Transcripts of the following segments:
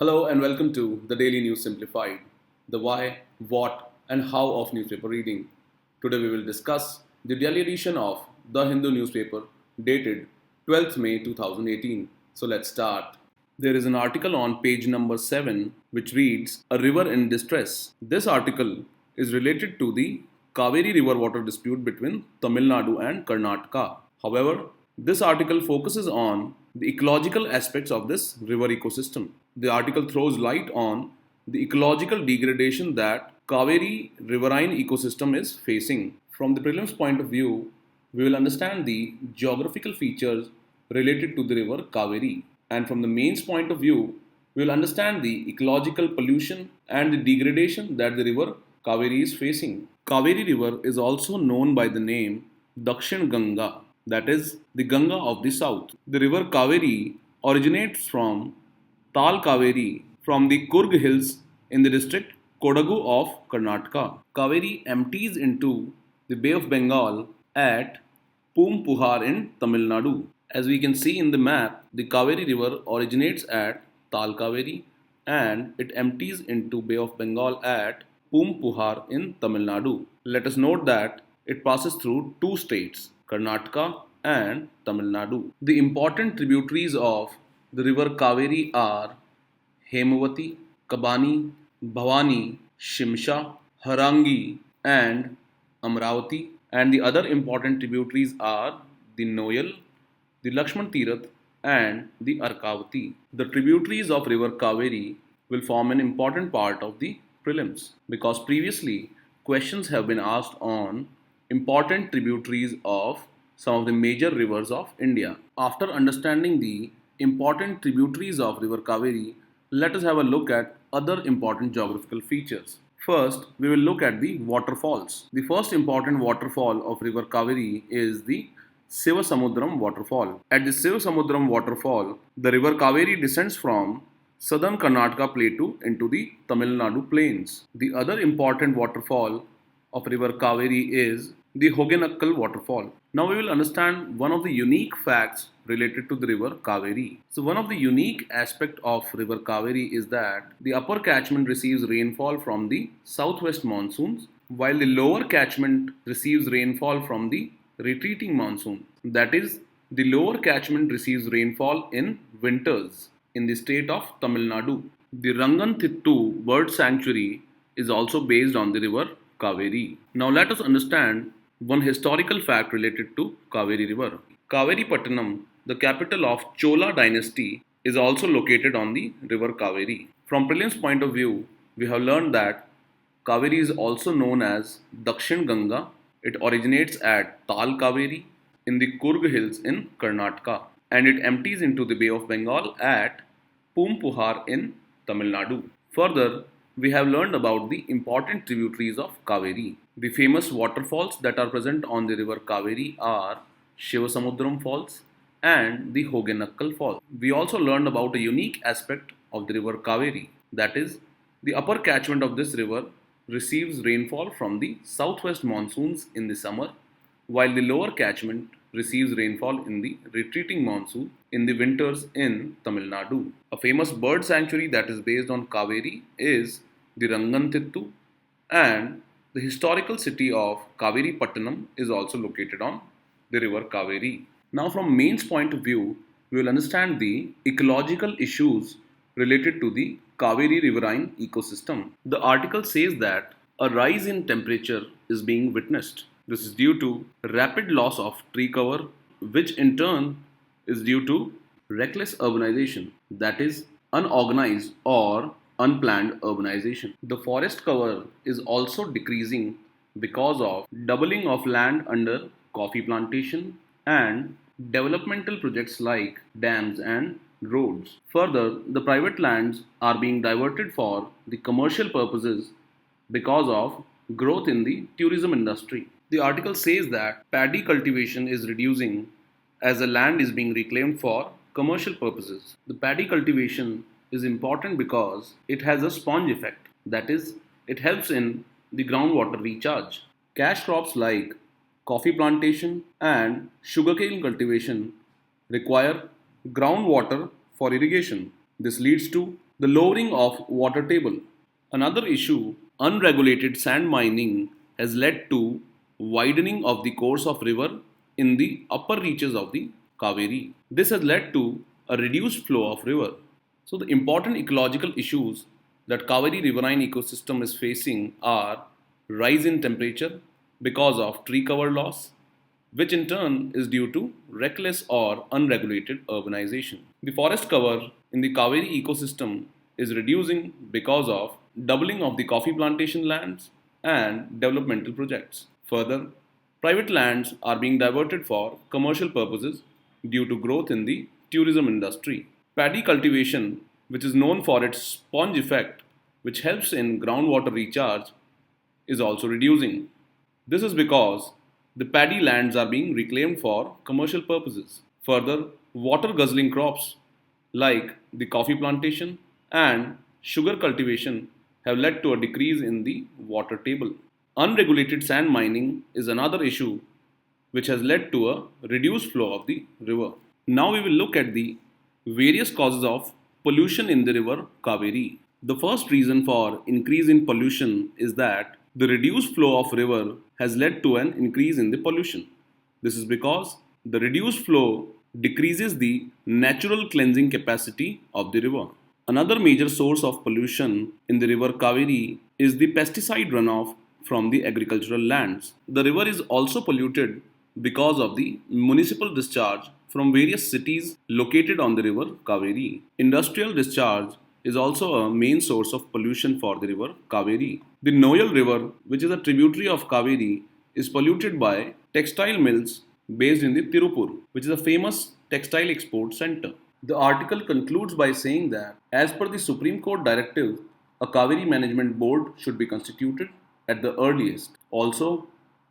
Hello and welcome to the Daily News Simplified, the why, what, and how of newspaper reading. Today we will discuss the daily edition of The Hindu newspaper dated 12th May 2018. So let's start. There is an article on page number 7 which reads A River in Distress. This article is related to the Cauvery river water dispute between Tamil Nadu and Karnataka. However, this article focuses on the ecological aspects of this river ecosystem. The article throws light on the ecological degradation that Cauvery riverine ecosystem is facing. From the prelims point of view, we will understand the geographical features related to the river Cauvery. And from the mains point of view, we will understand the ecological pollution and the degradation that the river Cauvery is facing. Cauvery river is also known by the name Dakshin Ganga, that is the Ganga of the south. The river Cauvery originates from Tal Cauvery from the Kurg hills in the district Kodagu of Karnataka. Cauvery empties into the Bay of Bengal at Pumpuhar in Tamil Nadu. As we can see in the map, the Cauvery river originates at Tal Cauvery and it empties into Bay of Bengal at Pumpuhar in Tamil Nadu. Let us note that it passes through two states, Karnataka and Tamil Nadu. The important tributaries of the river Cauvery are Hemavati, Kabani, Bhavani, Shimsha, Harangi, and Amravati. And the other important tributaries are the Noyal, the Lakshman Tirath, and the Arkavati. The tributaries of river Cauvery will form an important part of the prelims because previously questions have been asked on important tributaries of some of the major rivers of India. After understanding the important tributaries of river Cauvery, let us have a look at other important geographical features. First, we will look at the waterfalls. The first important waterfall of river Cauvery is the Sivasamudram waterfall. At the Sivasamudram waterfall, the river Cauvery descends from southern Karnataka plateau into the Tamil Nadu plains. The other important waterfall of river Cauvery is the Hogenakkal waterfall. Now we will understand one of the unique facts related to the river Cauvery. So one of the unique aspect of river Cauvery is that the upper catchment receives rainfall from the southwest monsoons while the lower catchment receives rainfall from the retreating monsoon. That is, the lower catchment receives rainfall in winters in the state of Tamil Nadu. The Ranganthittu bird sanctuary is also based on the river Cauvery. Now let us understand one historical fact related to Cauvery river. Cauvery Pattanam, the capital of Chola dynasty, is also located on the river Cauvery. From prelims point of view, we have learned that Cauvery is also known as Dakshin Ganga. It originates at Tal Cauvery in the Kurg hills in Karnataka and it empties into the Bay of Bengal at Pumpuhar in Tamil Nadu. Further, we have learned about the important tributaries of Cauvery. The famous waterfalls that are present on the river Cauvery are Shivasamudram Falls and the Hogenakkal Falls. We also learned about a unique aspect of the river Cauvery, that is, the upper catchment of this river receives rainfall from the southwest monsoons in the summer, while the lower catchment receives rainfall in the retreating monsoon in the winters in Tamil Nadu. A famous bird sanctuary that is based on Cauvery is the Ranganthittu, and the historical city of Cauvery Pattanam is also located on the river Cauvery. Now, from mains point of view, we will understand the ecological issues related to the Cauvery riverine ecosystem. The article says that a rise in temperature is being witnessed. This is due to rapid loss of tree cover, which in turn is due to reckless urbanization, that is, unorganized or unplanned urbanization. The forest cover is also decreasing because of doubling of land under coffee plantation and developmental projects like dams and roads. Further, the private lands are being diverted for the commercial purposes because of growth in the tourism industry. The article says that paddy cultivation is reducing as the land is being reclaimed for commercial purposes. The paddy cultivation is important because it has a sponge effect, that is, it helps in the groundwater recharge. Cash crops like coffee plantation and sugarcane cultivation require groundwater for irrigation. This leads to The lowering of water table. Another issue, unregulated sand mining has led to widening of the course of river in the upper reaches of the Cauvery. This has led to a reduced flow of river. So the important ecological issues that Cauvery riverine ecosystem is facing are rise in temperature because of tree cover loss, which in turn is due to reckless or unregulated urbanization. The forest cover in the Cauvery ecosystem is reducing because of doubling of the coffee plantation lands and developmental projects. Further, private lands are being diverted for commercial purposes due to growth in the tourism industry. Paddy cultivation, which is known for its sponge effect, which helps in groundwater recharge, is also reducing. This is because the paddy lands are being reclaimed for commercial purposes. Further, water guzzling crops like the coffee plantation and sugar cultivation have led to a decrease in the water table. Unregulated sand mining is another issue which has led to a reduced flow of the river. Now we will look at the various causes of pollution in the river Cauvery. The first reason for increase in pollution is that the reduced flow of river has led to an increase in the pollution. This is because the reduced flow decreases the natural cleansing capacity of the river. Another major source of pollution in the river Cauvery is the pesticide runoff from the agricultural lands. The river is also polluted because of the municipal discharge from various cities located on the river Cauvery. Industrial discharge is also a main source of pollution for the river Cauvery. The Noyal River, which is a tributary of Cauvery, is polluted by textile mills based in the Tirupur, which is a famous textile export center. The article concludes by saying that, as per the Supreme Court directive, a Cauvery Management Board should be constituted at the earliest. Also,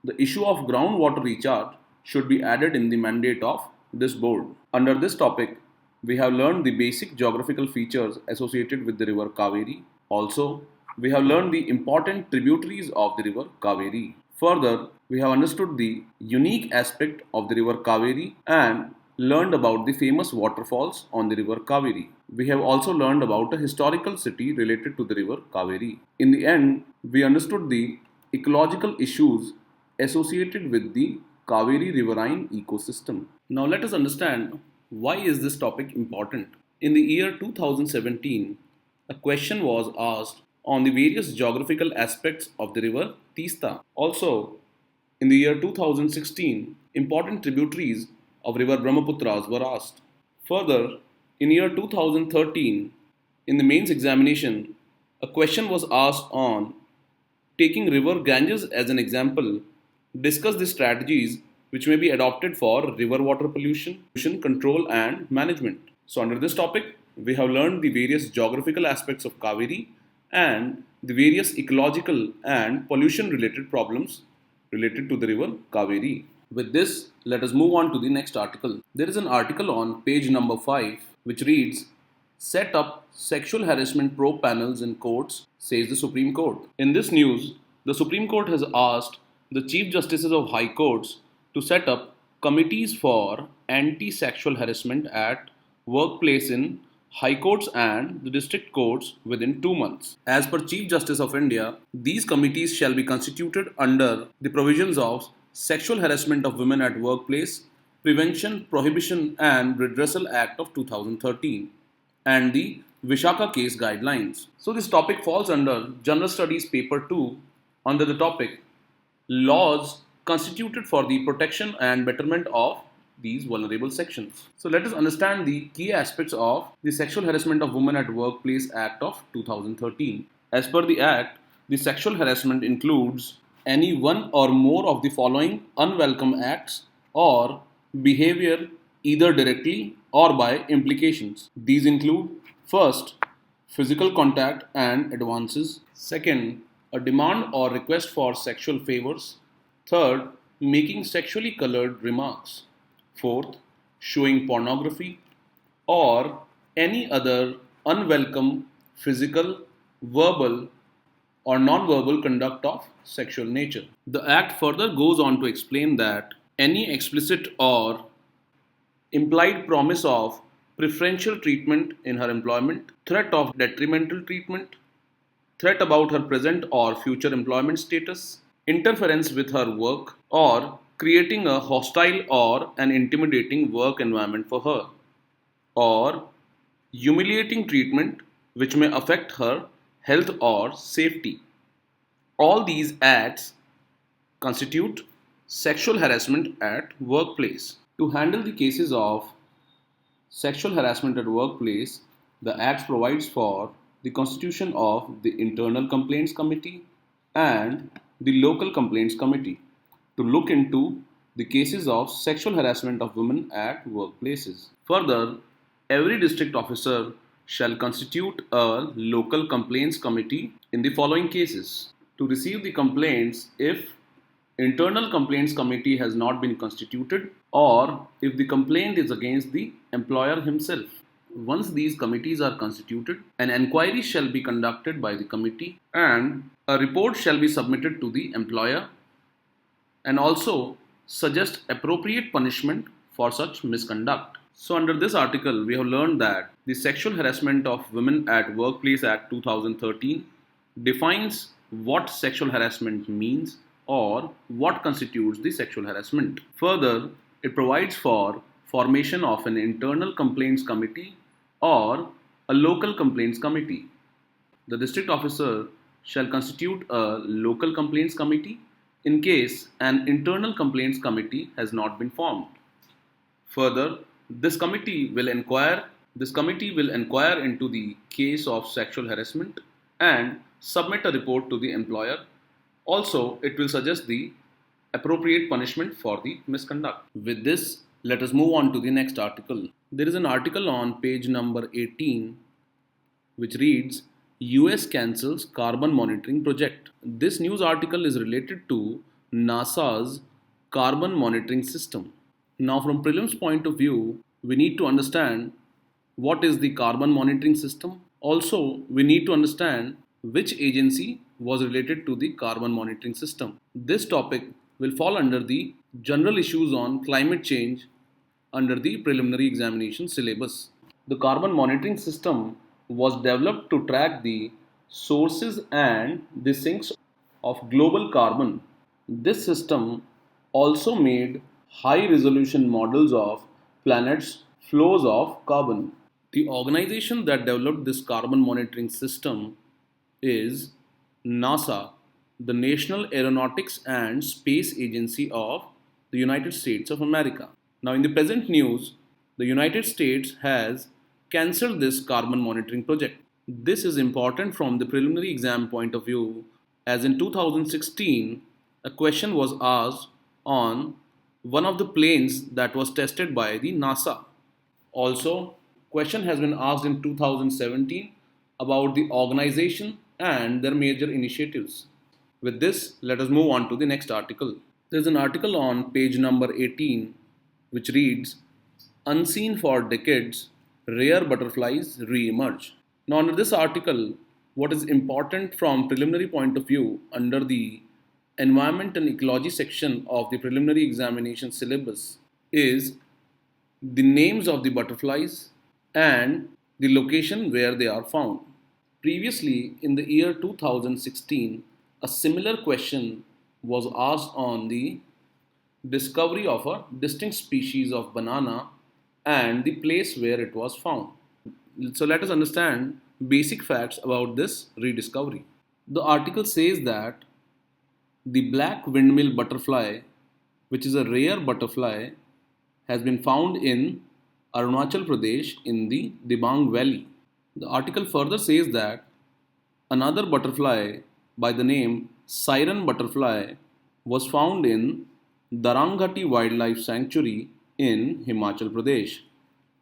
the issue of groundwater recharge should be added in the mandate of this board. Under this topic, we have learned the basic geographical features associated with the river Cauvery. Also, we have learned the important tributaries of the river Cauvery. Further, we have understood the unique aspect of the river Cauvery and learned about the famous waterfalls on the river Cauvery. We have also learned about a historical city related to the river Cauvery. In the end, we understood the ecological issues associated with the Cauvery riverine ecosystem. Now let us understand why is this topic important. In the year 2017, a question was asked on the various geographical aspects of the river Teesta. Also, in the year 2016, important tributaries of river Brahmaputras were asked. Further, in year 2013, in the mains examination, a question was asked on taking river Ganges as an example, discuss the strategies which may be adopted for river water pollution control and management. So under this topic, we have learned the various geographical aspects of Cauvery and the various ecological and pollution related problems related to the river Cauvery. With this, let us move on to the next article. There is an article on page number 5 which reads, "Set up sexual harassment probe panels in courts, says the Supreme Court." In this news, the Supreme Court has asked the Chief Justices of High Courts to set up committees for anti-sexual harassment at workplace in High Courts and the District Courts within 2 months. As per Chief Justice of India, these committees shall be constituted under the provisions of Sexual Harassment of Women at Workplace, Prevention, Prohibition and Redressal Act of 2013 and the Vishaka Case Guidelines. So this topic falls under General Studies Paper 2 under the topic Laws constituted for the protection and betterment of these vulnerable sections. So let us understand the key aspects of the Sexual Harassment of Women at Workplace Act of 2013. As per the Act, the sexual harassment includes any one or more of the following unwelcome acts or behavior either directly or by implications. These include, first, physical contact and advances. Second, a demand or request for sexual favors. Third, making sexually colored remarks. Fourth, showing pornography or any other unwelcome physical, verbal, or non-verbal conduct of sexual nature. The Act further goes on to explain that any explicit or implied promise of preferential treatment in her employment, threat of detrimental treatment, threat about her present or future employment status, interference with her work, or creating a hostile or an intimidating work environment for her, or humiliating treatment which may affect her health or safety. All these acts constitute sexual harassment at workplace. To handle the cases of sexual harassment at workplace, the Act provides for the constitution of the Internal Complaints Committee and the Local Complaints Committee to look into the cases of sexual harassment of women at workplaces. Further, every district officer shall constitute a local complaints committee in the following cases to receive the complaints if internal complaints committee has not been constituted or if the complaint is against the employer himself. Once these committees are constituted, an enquiry shall be conducted by the committee and a report shall be submitted to the employer and also suggest appropriate punishment for such misconduct. So, under this article, we have learned that the Sexual Harassment of Women at Workplace Act 2013 defines what sexual harassment means or what constitutes the sexual harassment. Further, it provides for formation of an internal complaints committee or a local complaints committee. The district officer shall constitute a local complaints committee in case an internal complaints committee has not been formed. Further, this committee will inquire into the case of sexual harassment and submit a report to the employer. Also, it will suggest the appropriate punishment for the misconduct. With this, let us move on to the next article. There is an article on page number 18 which reads US cancels carbon monitoring project. This news article is related to NASA's carbon monitoring system. Now, from prelims point of view, we need to understand what is the carbon monitoring system. Also, we need to understand which agency was related to the carbon monitoring system. This topic will fall under the general issues on climate change under the preliminary examination syllabus. The carbon monitoring system was developed to track the sources and the sinks of global carbon. This system also made high resolution models of planets' flows of carbon. The organization that developed this carbon monitoring system is NASA, the National Aeronautics and Space Agency of the United States of America. Now, in the present news, the United States has cancelled this carbon monitoring project. This is important from the preliminary exam point of view, as in 2016, a question was asked on one of the planes that was tested by the NASA. Also, question has been asked in 2017 about the organization and their major initiatives. With this, let us move on to the next article. There is an article on page number 18 which reads Unseen for decades, rare butterflies re-emerge. Now, under this article, what is important from preliminary point of view under the environment and ecology section of the preliminary examination syllabus is the names of the butterflies and the location where they are found. Previously, in the year 2016, a similar question was asked on the discovery of a distinct species of banana and the place where it was found. So let us understand basic facts about this rediscovery. The article says that the black windmill butterfly, which is a rare butterfly, has been found in Arunachal Pradesh in the Dibang Valley. The article further says that another butterfly by the name siren butterfly was found in Daranghati Wildlife Sanctuary in Himachal Pradesh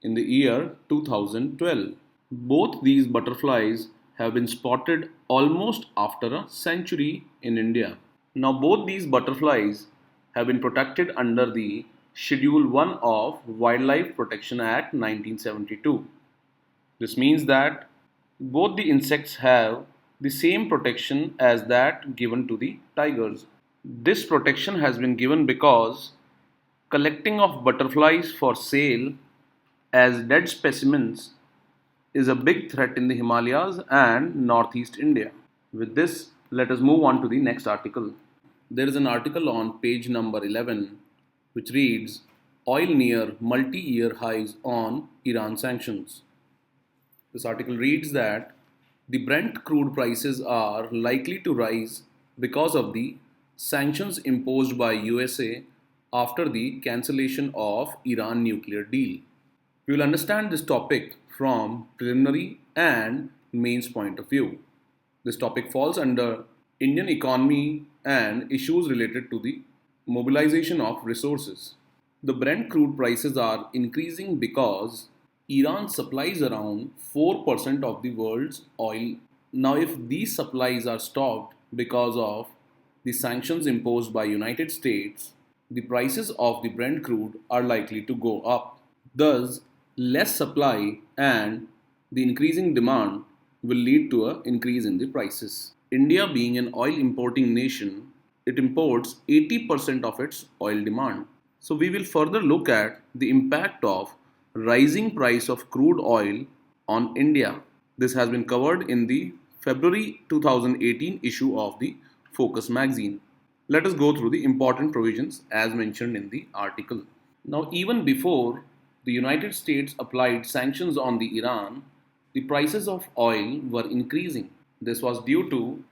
in the year 2012. Both these butterflies have been spotted almost after a century in India. Now, both these butterflies have been protected under the Schedule 1 of Wildlife Protection Act 1972. This means that both the insects have the same protection as that given to the tigers. This protection has been given because collecting of butterflies for sale as dead specimens is a big threat in the Himalayas and northeast India. With this, let us move on to the next article. There is an article on page number 11 which reads Oil near multi year highs on Iran sanctions. This article reads that the Brent crude prices are likely to rise because of the sanctions imposed by USA after the cancellation of Iran nuclear deal. We will understand this topic from preliminary and mains point of view. This topic falls under Indian economy and issues related to the mobilization of resources. The Brent crude prices are increasing because Iran supplies around 4% of the world's oil. Now if these supplies are stopped because of the sanctions imposed by United States, the prices of the Brent crude are likely to go up. Thus, less supply and the increasing demand will lead to an increase in the prices. India being an oil importing nation, it imports 80% of its oil demand. So we will further look at the impact of rising price of crude oil on India. This has been covered in the February 2018 issue of the Focus magazine. Let us go through the important provisions as mentioned in the article. Now, even before the United States applied sanctions on the Iran, the prices of oil were increasing. This was due to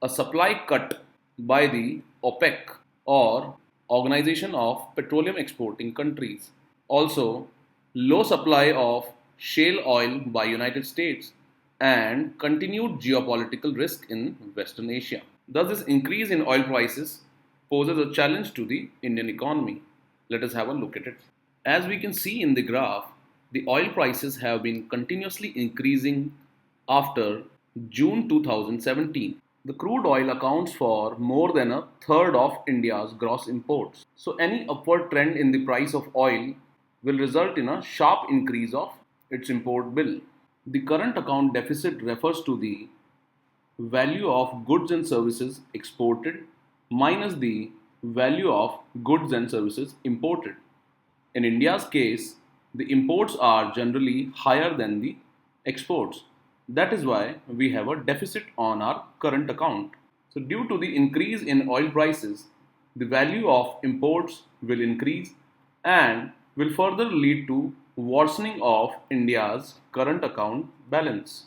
a supply cut by the OPEC or Organization of Petroleum Exporting Countries. Also, low supply of shale oil by United States and continued geopolitical risk in Western Asia. Thus, this increase in oil prices poses a challenge to the Indian economy. Let us have a look at it. As we can see in the graph, the oil prices have been continuously increasing after June 2017. The crude oil accounts for more than a third of India's gross imports. So, any upward trend in the price of oil will result in a sharp increase of its import bill. The current account deficit refers to the value of goods and services exported minus the value of goods and services imported. In India's case, the imports are generally higher than the exports. That is why we have a deficit on our current account. So, due to the increase in oil prices, the value of imports will increase and will further lead to worsening of India's current account balance.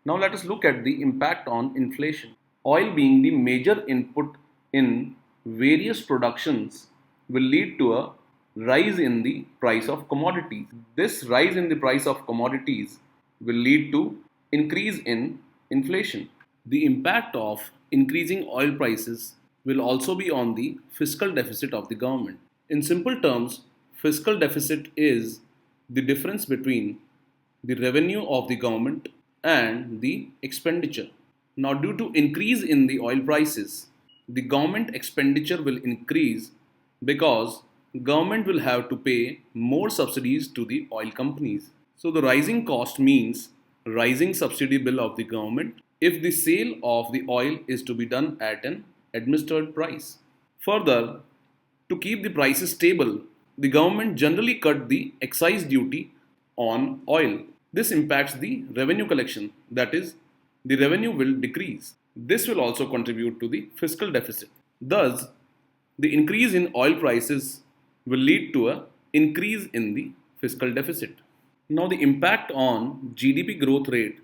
Now, let us look at the impact on inflation. Oil being the major input in various productions will lead to a rise in the price of commodities. This rise in the price of commodities will lead to increase in inflation. The impact of increasing oil prices will also be on the fiscal deficit of the government. In simple terms, fiscal deficit is the difference between the revenue of the government and the expenditure. Now, due to increase in the oil prices, the government expenditure will increase because government will have to pay more subsidies to the oil companies. So the rising cost means rising subsidy bill of the government if the sale of the oil is to be done at an administered price. Further, to keep the prices stable, the government generally cut the excise duty on oil. This impacts the revenue collection, that is, the revenue will decrease. This will also contribute to the fiscal deficit. Thus, the increase in oil prices will lead to an increase in the fiscal deficit. Now, the impact on GDP growth rate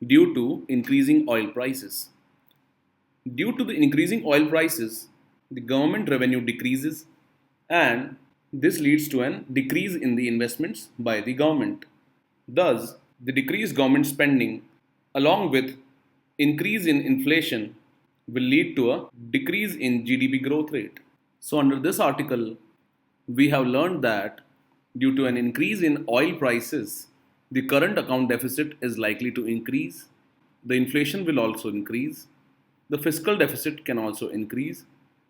due to increasing oil prices. Due to the increasing oil prices, the government revenue decreases and this leads to a decrease in the investments by the government. Thus, the decreased government spending along with increase in inflation will lead to a decrease in GDP growth rate. So, under this article, we have learned that due to an increase in oil prices, the current account deficit is likely to increase, the inflation will also increase, the fiscal deficit can also increase,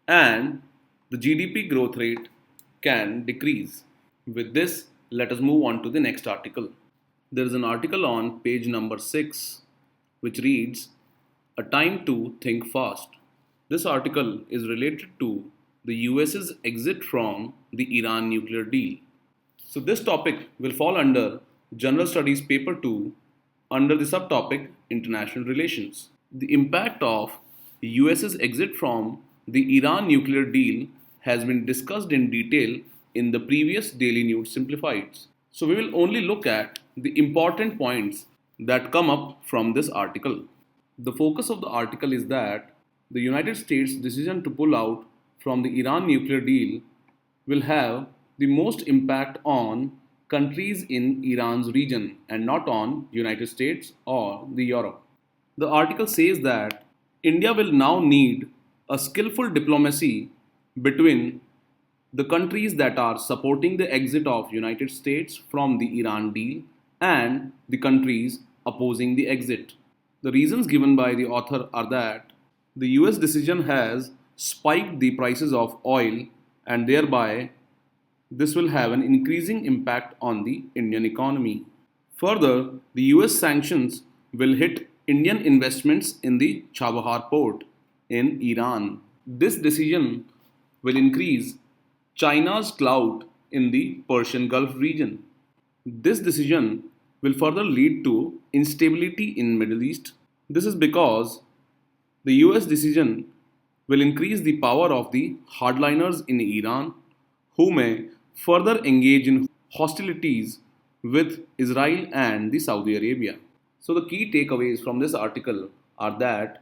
and the GDP growth rate can decrease. With this, let us move on to the next article. There is an article on page number 6 which reads, A Time to Think Fast. This article is related to the US's exit from the Iran nuclear deal. So, this topic will fall under General Studies Paper 2 under the subtopic International Relations. The impact of US's exit from the Iran nuclear deal has been discussed in detail in the previous Daily News Simplified. So we will only look at the important points that come up from this article. The focus of the article is that the United States' decision to pull out from the Iran nuclear deal will have the most impact on countries in Iran's region and not on United States or the Europe. The article says that India will now need a skillful diplomacy between the countries that are supporting the exit of United States from the Iran deal and the countries opposing the exit. The reasons given by the author are that the US decision has spiked the prices of oil and thereby this will have an increasing impact on the Indian economy. Further, the US sanctions will hit Indian investments in the Chabahar port in Iran. This decision will increase China's clout in the Persian Gulf region. This decision will further lead to instability in Middle East. This is because the US decision will increase the power of the hardliners in Iran who may further engage in hostilities with Israel and the Saudi Arabia. So the key takeaways from this article are that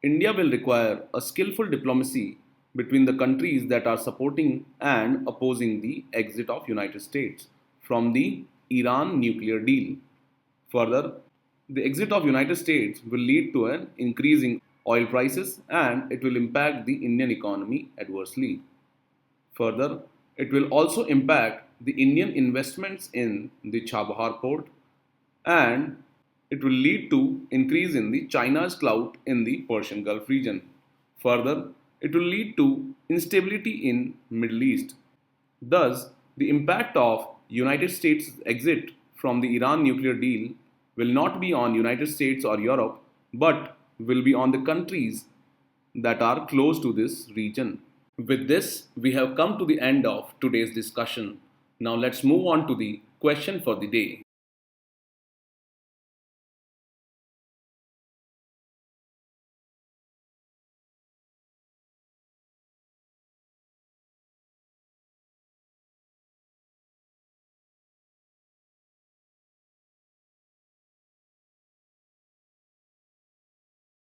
India will require a skillful diplomacy between the countries that are supporting and opposing the exit of United States from the Iran nuclear deal. Further, the exit of United States will lead to an increase in oil prices and it will impact the Indian economy adversely. Further, it will also impact the Indian investments in the Chabahar port and it will lead to increase in the China's clout in the Persian Gulf region. Further, it will lead to instability in Middle East. Thus, the impact of United States' exit from the Iran nuclear deal will not be on United States or Europe, but will be on the countries that are close to this region. With this, we have come to the end of today's discussion. Now let's move on to the question for the day.